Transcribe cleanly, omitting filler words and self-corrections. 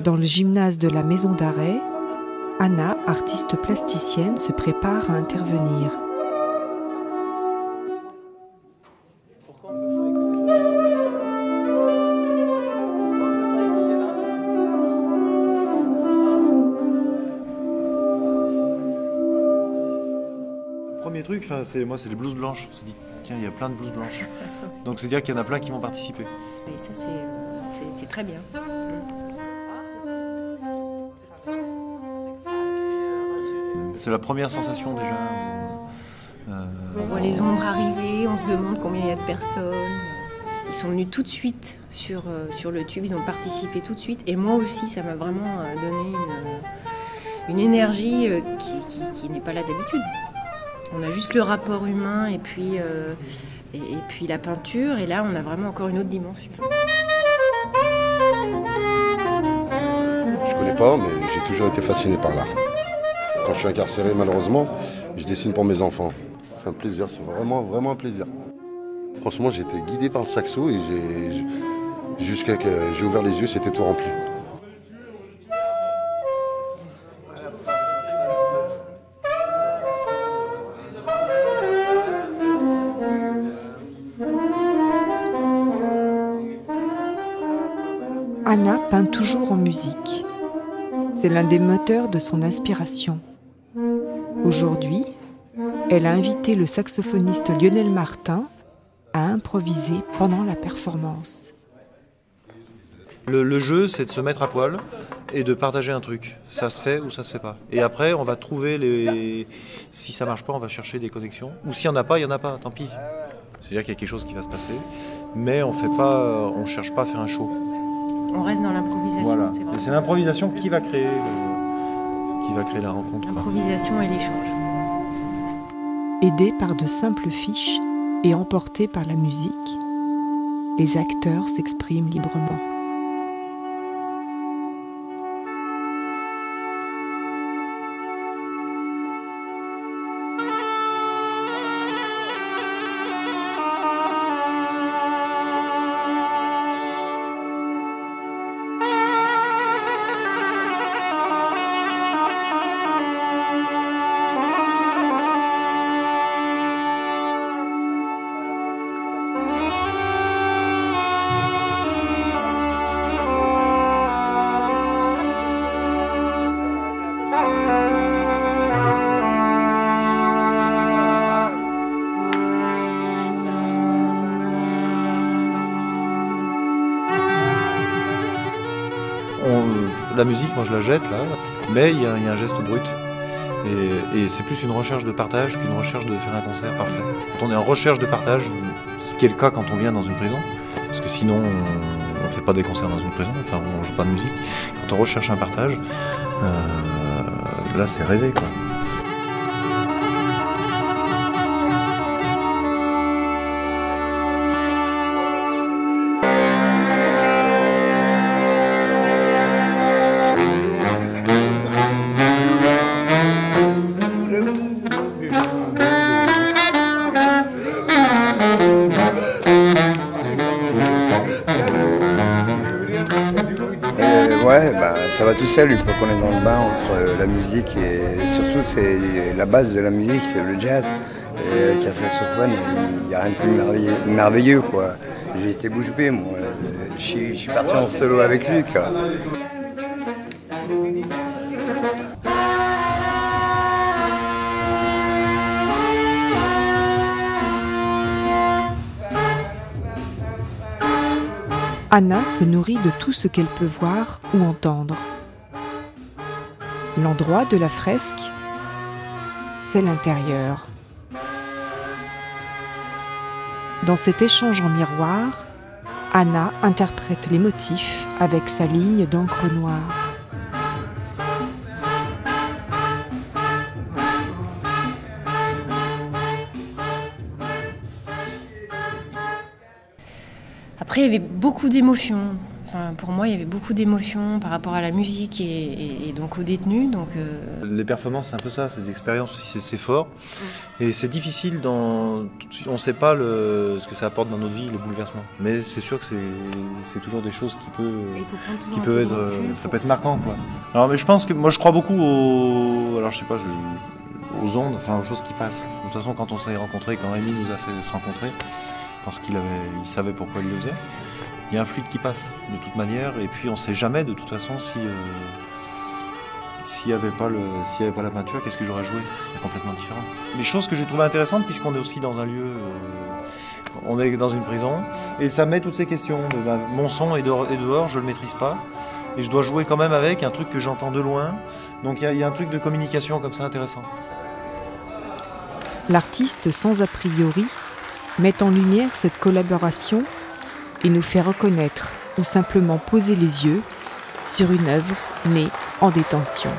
Dans le gymnase de la maison d'arrêt, Anna, artiste plasticienne, se prépare à intervenir. Premier truc, moi c'est les blouses blanches. On s'est dit, tiens, il y a plein de blouses blanches. Donc c'est dire qu'il y en a plein qui vont participer. Et ça c'est très bien. C'est la première sensation déjà. On voit les ombres arriver, on se demande combien il y a de personnes. Ils sont venus tout de suite sur le tube, ils ont participé tout de suite. Et moi aussi, ça m'a vraiment donné une énergie qui n'est pas là d'habitude. On a juste le rapport humain et puis la peinture. Et là, on a vraiment encore une autre dimension. Je connais pas, mais j'ai toujours été fasciné par l'art. Quand je suis incarcéré, malheureusement, je dessine pour mes enfants. C'est un plaisir, c'est vraiment, vraiment un plaisir. Franchement, j'ai été guidé par le saxo et jusqu'à que j'ai ouvert les yeux, c'était tout rempli. Anna peint toujours en musique. C'est l'un des moteurs de son inspiration. Aujourd'hui, elle a invité le saxophoniste Lionel Martin à improviser pendant la performance. Le jeu, c'est de se mettre à poil et de partager un truc. Ça se fait ou ça se fait pas. Et après, on va trouver si ça marche pas, on va chercher des connexions. Ou s'il y en a pas, il y en a pas, tant pis. C'est-à-dire qu'il y a quelque chose qui va se passer, mais on cherche pas à faire un show. On reste dans l'improvisation. Voilà. Et c'est l'improvisation qui va créer la rencontre. L'improvisation et l'échange. Aidés par de simples fiches et emportés par la musique, les acteurs s'expriment librement. La musique, moi je la jette là, mais il y a un geste brut. Et c'est plus une recherche de partage qu'une recherche de faire un concert parfait. Quand on est en recherche de partage, ce qui est le cas quand on vient dans une prison, parce que sinon on ne fait pas des concerts dans une prison, enfin on ne joue pas de musique. Quand on recherche un partage, là c'est rêvé quoi. Ça va tout seul une fois qu'on est dans le bain entre la musique et surtout c'est la base de la musique, c'est le jazz. Et avec un saxophone, il n'y a rien de plus merveilleux quoi. J'ai été bouche bée moi, je suis parti en solo avec lui quoi. Anna se nourrit de tout ce qu'elle peut voir ou entendre. L'endroit de la fresque, c'est l'intérieur. Dans cet échange en miroir, Anna interprète les motifs avec sa ligne d'encre noire. Après, il y avait beaucoup d'émotions. Enfin, pour moi, il y avait beaucoup d'émotions par rapport à la musique et donc aux détenus. Donc, Les performances, c'est un peu ça, c'est des expériences aussi, c'est fort. Et c'est difficile, on ne sait pas ce que ça apporte dans notre vie, les bouleversements. Mais c'est sûr que c'est toujours des choses qui peuvent être, ça peut être marquant, quoi. Alors, mais je pense que moi, je crois beaucoup alors je sais pas, aux ondes, enfin aux choses qui passent. De toute façon, quand on s'est rencontrés, quand Rémi nous a fait se rencontrer, parce qu'il savait pourquoi il le faisait, il y a un fluide qui passe, de toute manière, et puis on ne sait jamais, de toute façon, s'il n'y avait pas la peinture, qu'est-ce que j'aurais joué? C'est complètement différent. Les choses que j'ai trouvées intéressantes, puisqu'on est aussi dans un lieu, on est dans une prison, et ça met toutes ces questions. Mon son est dehors, je ne le maîtrise pas, et je dois jouer quand même avec un truc que j'entends de loin. Donc il y a un truc de communication comme ça intéressant. L'artiste sans a priori met en lumière cette collaboration et nous fait reconnaître ou simplement poser les yeux sur une œuvre née en détention.